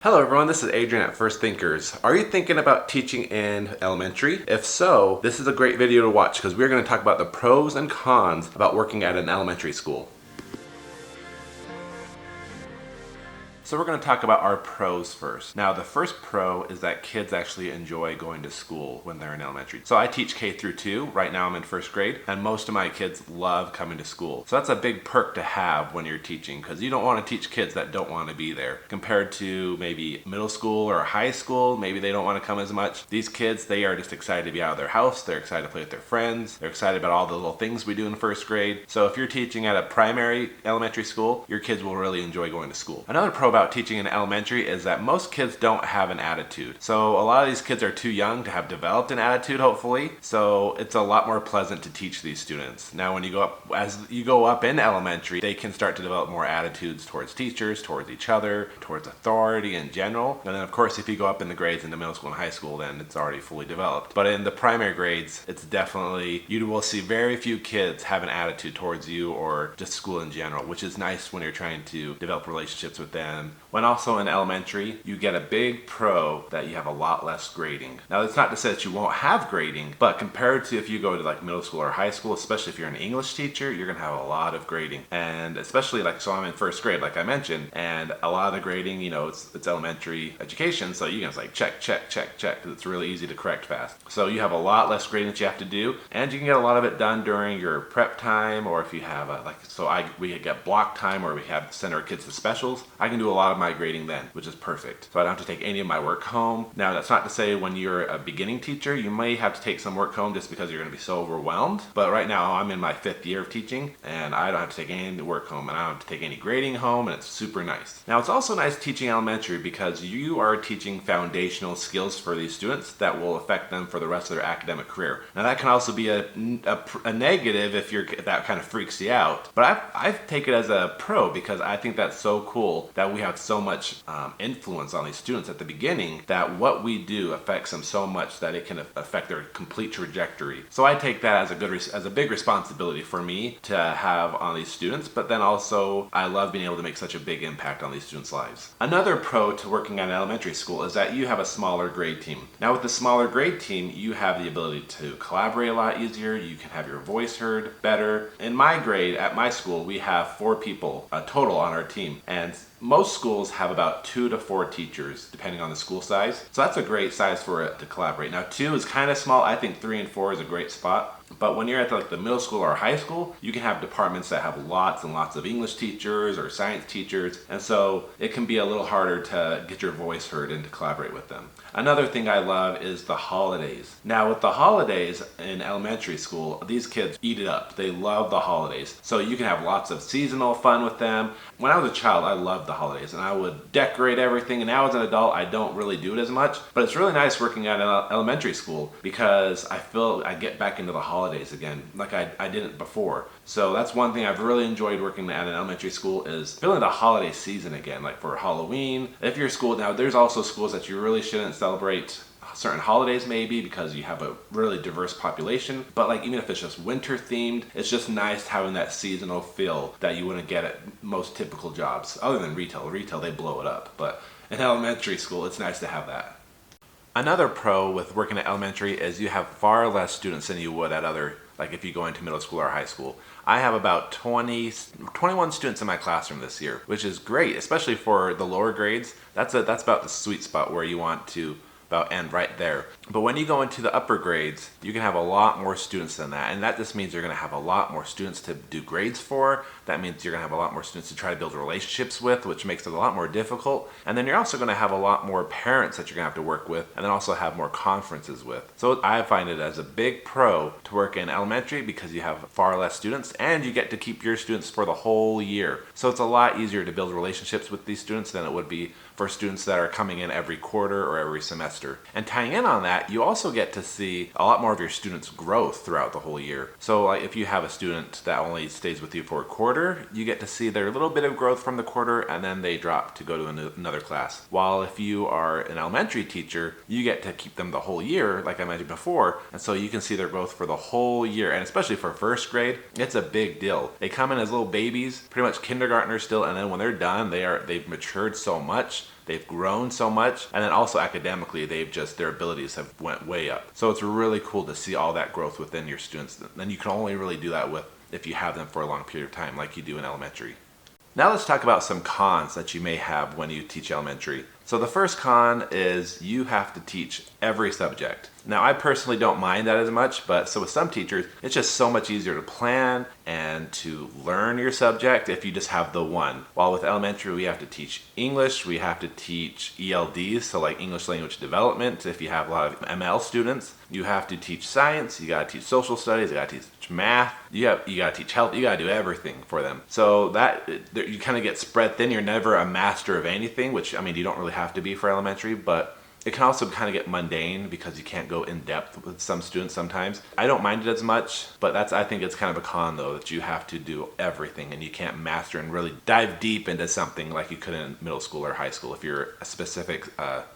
Hello everyone, this is Adrian at First Thinkers. Are you thinking about teaching in elementary? If so, this is a great video to watch because we're going to talk about the pros and cons about working at an elementary school. So we're going to talk about our pros first. Now the first pro is that kids actually enjoy going to school when they're in elementary. So I teach K through 2, right now I'm in first grade, and most of my kids love coming to school. So that's a big perk to have when you're teaching because you don't want to teach kids that don't want to be there. Compared to maybe middle school or high school, maybe they don't want to come as much. These kids, they are just excited to be out of their house, they're excited to play with their friends, they're excited about all the little things we do in first grade. So if you're teaching at a primary elementary school, your kids will really enjoy going to school. Another pro about teaching in elementary is that most kids don't have an attitude. So a lot of these kids are too young to have developed an attitude, hopefully. So it's a lot more pleasant to teach these students. Now when you go up, as you go up in elementary, they can start to develop more attitudes towards teachers, towards each other, towards authority in general. And then of course, if you go up in the grades into middle school and high school, then it's already fully developed. But in the primary grades, it's definitely, you will see very few kids have an attitude towards you or just school in general, which is nice when you're trying to develop relationships with them. When also in elementary, you get a big pro that you have a lot less grading. Now that's not to say that you won't have grading, but compared to if you go to like middle school or high school, especially if you're an English teacher, you're gonna have a lot of grading. And especially like, so I'm in first grade, like I mentioned, and a lot of the grading, you know, it's elementary education, so you can just like check, because it's really easy to correct fast. So you have a lot less grading that you have to do, and you can get a lot of it done during your prep time, or if you have we get block time where we have send our kids to specials, I can do a lot of my grading then, which is perfect. So I don't have to take any of my work home. Now that's not to say when you're a beginning teacher, you may have to take some work home just because you're gonna be so overwhelmed. But right now I'm in my 5th year of teaching and I don't have to take any work home and I don't have to take any grading home, and it's super nice. Now it's also nice teaching elementary because you are teaching foundational skills for these students that will affect them for the rest of their academic career. Now that can also be a negative if that kind of freaks you out, but I take it as a pro because I think that's so cool that we have so much influence on these students at the beginning, that what we do affects them so much that it can affect their complete trajectory. So I take that as a big responsibility for me to have on these students, but then also I love being able to make such a big impact on these students' lives. Another pro to working at an elementary school is that you have a smaller grade team. Now with the smaller grade team, you have the ability to collaborate a lot easier, you can have your voice heard better. In my grade, at my school, we have 4 people total on our team, and most schools have about 2 to 4 teachers, depending on the school size. So that's a great size for it to collaborate. Now 2 is kind of small. I think 3 and 4 is a great spot. But when you're at the middle school or high school, you can have departments that have lots and lots of English teachers or science teachers. And so it can be a little harder to get your voice heard and to collaborate with them. Another thing I love is the holidays. Now with the holidays in elementary school, these kids eat it up. They love the holidays. So you can have lots of seasonal fun with them. When I was a child, I loved the holidays and I would decorate everything. And now as an adult, I don't really do it as much. But it's really nice working at an elementary school because I feel I get back into the holidays again like I didn't before. So that's one thing I've really enjoyed working at an elementary school, is feeling the holiday season again, like for Halloween. If you're a school, now there's also schools that you really shouldn't celebrate certain holidays maybe because you have a really diverse population, but like even if it's just winter themed, it's just nice having that seasonal feel that you wouldn't get at most typical jobs other than retail. They blow it up, but in elementary school it's nice to have that. Another pro with working at elementary is you have far less students than you would at other, like if you go into middle school or high school. I have about 21 students in my classroom this year, which is great, especially for the lower grades. That's about the sweet spot where you want to about end right there. But when you go into the upper grades, you can have a lot more students than that. And that just means you're gonna have a lot more students to do grades for. That means you're gonna have a lot more students to try to build relationships with, which makes it a lot more difficult. And then you're also gonna have a lot more parents that you're gonna have to work with, and then also have more conferences with. So I find it as a big pro to work in elementary because you have far less students and you get to keep your students for the whole year. So it's a lot easier to build relationships with these students than it would be for students that are coming in every quarter or every semester. And tying in on that, you also get to see a lot more of your students' growth throughout the whole year. So like if you have a student that only stays with you for a quarter, you get to see their little bit of growth from the quarter and then they drop to go to another class. While if you are an elementary teacher, you get to keep them the whole year, like I mentioned before, and so you can see their growth for the whole year. And especially for first grade, it's a big deal. They come in as little babies, pretty much kindergartners still, and then when they're done, they've matured so much. they've grown so much, and then also academically, their abilities have went way up. So it's really cool to see all that growth within your students. Then you can only really do that if you have them for a long period of time, like you do in elementary. Now let's talk about some cons that you may have when you teach elementary. So the first con is you have to teach every subject. Now I personally don't mind that as much, but so with some teachers, it's just so much easier to plan and to learn your subject if you just have the one. While with elementary, we have to teach English, we have to teach ELDs, so like English language development, if you have a lot of ML students. You have to teach science, you gotta teach social studies, you gotta teach math, you gotta teach health, you gotta do everything for them. So that you kind of get spread thin. You're never a master of anything, which I mean you don't really have to be for elementary, but it can also kind of get mundane because you can't go in depth with some students sometimes. I don't mind it as much, but I think it's kind of a con though, that you have to do everything and you can't master and really dive deep into something like you could in middle school or high school if you're a specific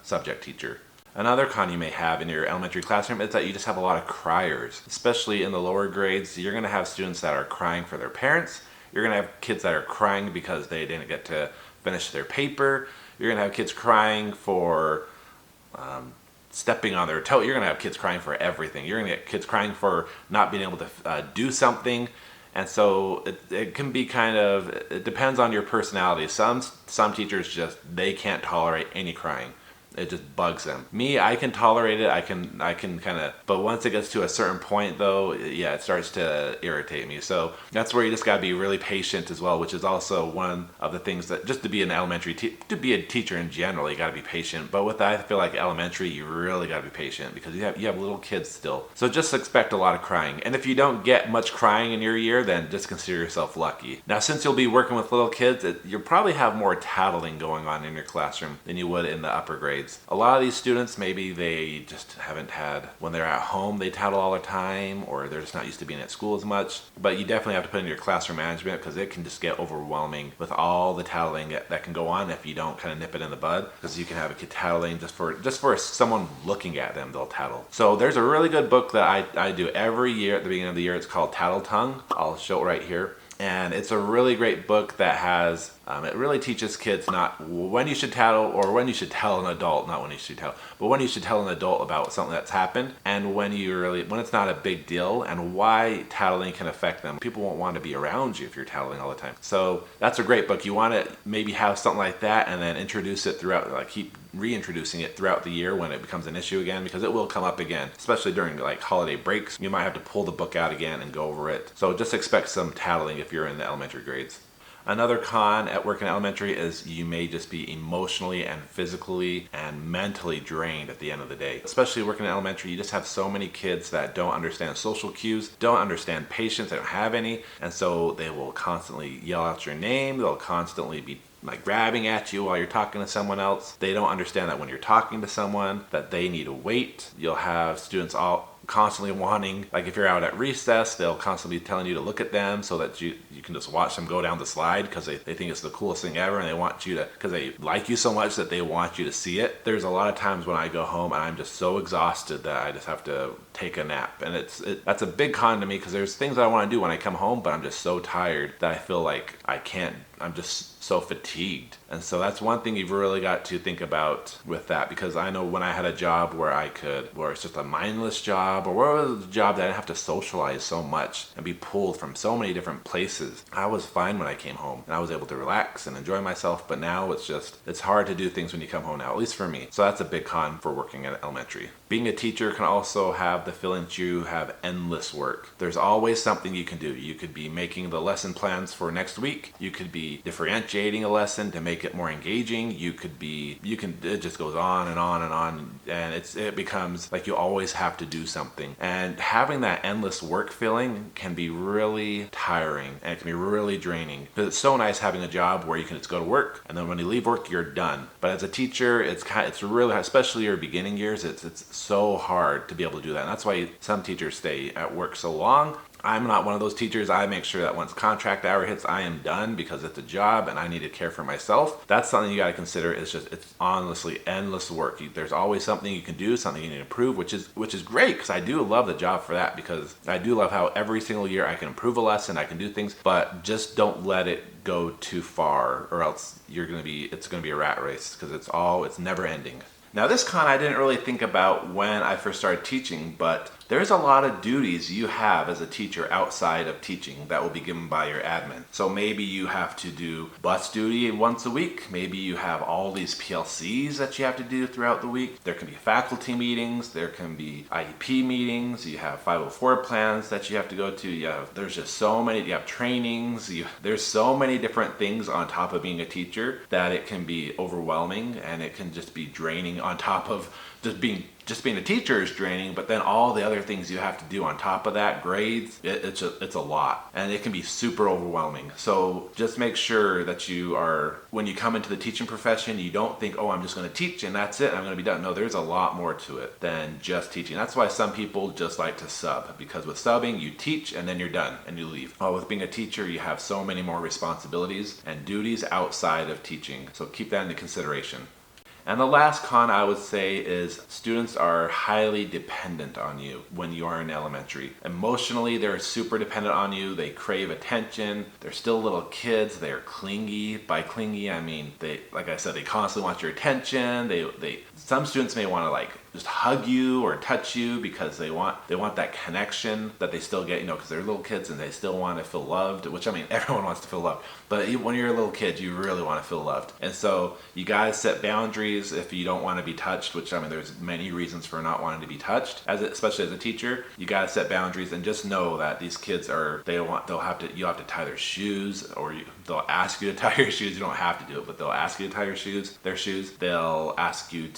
subject teacher. Another con you may have in your elementary classroom is that you just have a lot of criers, especially in the lower grades. You're going to have students that are crying for their parents. You're going to have kids that are crying because they didn't get to finish their paper. You're going to have kids crying for stepping on their toe. You're going to have kids crying for everything. You're going to get kids crying for not being able to do something. And so it can be it depends on your personality. Some teachers they can't tolerate any crying. It just bugs them. Me, I can tolerate it. I can kind of, but once it gets to a certain point though, yeah, it starts to irritate me. So that's where you just gotta be really patient as well, which is also one of the things that just to be an elementary, to be a teacher in general, you gotta be patient. But with that, I feel like elementary, you really gotta be patient because you have little kids still. So just expect a lot of crying. And if you don't get much crying in your year, then just consider yourself lucky. Now, since you'll be working with little kids, you'll probably have more tattling going on in your classroom than you would in the upper grades. A lot of these students, maybe they just haven't had, when they're at home, they tattle all the time, or they're just not used to being at school as much. But you definitely have to put in your classroom management because it can just get overwhelming with all the tattling that can go on if you don't kind of nip it in the bud. Because you can have a kid tattling just for someone looking at them, they'll tattle. So there's a really good book that I do every year at the beginning of the year. It's called Tattle Tongue. I'll show it right here. And it's a really great book that has, it really teaches kids not when you should tattle or when you should tell an adult, not when you should tell, but when you should tell an adult about something that's happened and when it's not a big deal and why tattling can affect them. People won't want to be around you if you're tattling all the time. So that's a great book. You want to maybe have something like that and then introduce it throughout, like keep reintroducing it throughout the year when it becomes an issue again, because it will come up again, especially during like holiday breaks. You might have to pull the book out again and go over it. So just expect some tattling if you're in the elementary grades. Another con at working elementary is you may just be emotionally and physically and mentally drained at the end of the day. Especially working in elementary, you just have so many kids that don't understand social cues, don't understand patience, they don't have any, and so they will constantly yell out your name, they'll constantly be like grabbing at you while you're talking to someone else. They don't understand that when you're talking to someone that they need to wait. You'll have students all constantly wanting, like if you're out at recess, they'll constantly be telling you to look at them so that you can just watch them go down the slide because they think it's the coolest thing ever and they want you to, because they like you so much that they want you to see it. There's a lot of times when I go home and I'm just so exhausted that I just have to take a nap, and that's a big con to me because there's things that I want to do when I come home, but I'm just so tired that I feel like I can't. I'm just so fatigued. And so that's one thing you've really got to think about with that, because I know when I had a job where it's just a mindless job, or where it was a job that I didn't have to socialize so much and be pulled from so many different places, I was fine when I came home and I was able to relax and enjoy myself. But now it's hard to do things when you come home now, at least for me. So that's a big con for working at elementary. Being a teacher can also have the feeling that you have endless work. There's always something you can do. You could be making the lesson plans for next week. You could be differentiating a lesson to make it more engaging. It just goes on and on and on, and it becomes like you always have to do something. And having that endless work feeling can be really tiring and it can be really draining, because it's so nice having a job where you can just go to work and then when you leave work you're done. But as a teacher, it's really, especially your beginning years, it's so hard to be able to do that. And that's why some teachers stay at work so long. I'm not one of those teachers. I make sure that once contract hour hits, I am done because it's a job and I need to care for myself. That's something you got to consider. It's honestly endless work. There's always something you can do, something you need to improve, which is great, because I do love the job for that, because I do love how every single year I can improve a lesson, I can do things, but just don't let it go too far, or else it's gonna be a rat race, because it's never ending. Now this con I didn't really think about when I first started teaching, but there's a lot of duties you have as a teacher outside of teaching that will be given by your admin. So maybe you have to do bus duty once a week. Maybe you have all these PLCs that you have to do throughout the week. There can be faculty meetings. There can be IEP meetings. You have 504 plans that you have to go to. There's just so many. You have trainings. There's so many different things on top of being a teacher that it can be overwhelming, and it can just be draining on top of just being a teacher is draining, but then all the other things you have to do on top of that, grades, it's a lot, and it can be super overwhelming. So just make sure that when you come into the teaching profession, you don't think, oh, I'm just going to teach and that's it, I'm going to be done. No, there's a lot more to it than just teaching. That's why some people just like to sub, because with subbing, you teach and then you're done and you leave. With being a teacher, you have so many more responsibilities and duties outside of teaching. So keep that into consideration. And the last con I would say is students are highly dependent on you when you are in elementary. Emotionally, they're super dependent on you. They crave attention. They're still little kids. They're clingy. By clingy, I mean, like I said, they constantly want your attention. Some students may want to just hug you or touch you because they want that connection that they still get, because they're little kids and they still want to feel loved, which, I mean, everyone wants to feel loved. But when you're a little kid, you really want to feel loved. And so you guys set boundaries if you don't want to be touched, which, I mean, there's many reasons for not wanting to be touched, especially as a teacher. You got to set boundaries, and just know that these kids you'll have to tie their shoes, or they'll ask you to tie your shoes. You don't have to do it, but they'll ask you to tie their shoes. They'll ask you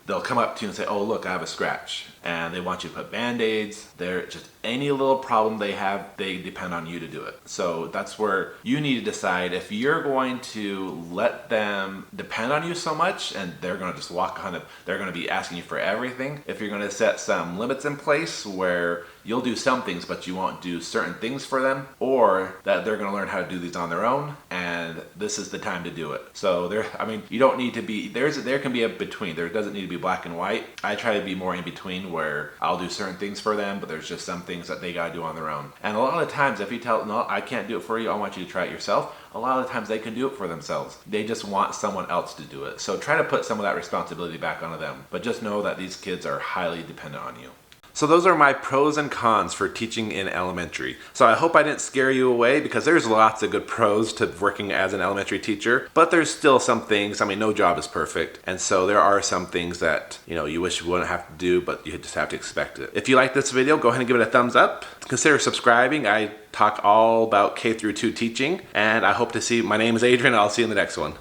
they'll come up to you and say, oh, look, I have a scratch. And they want you to put Band-Aids. Just any little problem they have, they depend on you to do it. So that's where you need to decide if you're going to let them depend on you so much, and they're going to just they're going to be asking you for everything. If you're going to set some limits in place where you'll do some things, but you won't do certain things for them, or that they're going to learn how to do these on their own, and this is the time to do it. So you don't need to be, there can be a between. There doesn't need to be black and white. I try to be more in between, where I'll do certain things for them, but there's just some things that they got to do on their own. And a lot of times, if you tell them, no, I can't do it for you, I want you to try it yourself, a lot of the times they can do it for themselves. They just want someone else to do it. So try to put some of that responsibility back onto them. But just know that these kids are highly dependent on you. So those are my pros and cons for teaching in elementary. So I hope I didn't scare you away, because there's lots of good pros to working as an elementary teacher, but there's still some things, no job is perfect. And so there are some things that, you wish you wouldn't have to do, but you just have to expect it. If you like this video, go ahead and give it a thumbs up. Consider subscribing. I talk all about K through 2 teaching, and I hope to see, my name is Adrian, and I'll see you in the next one.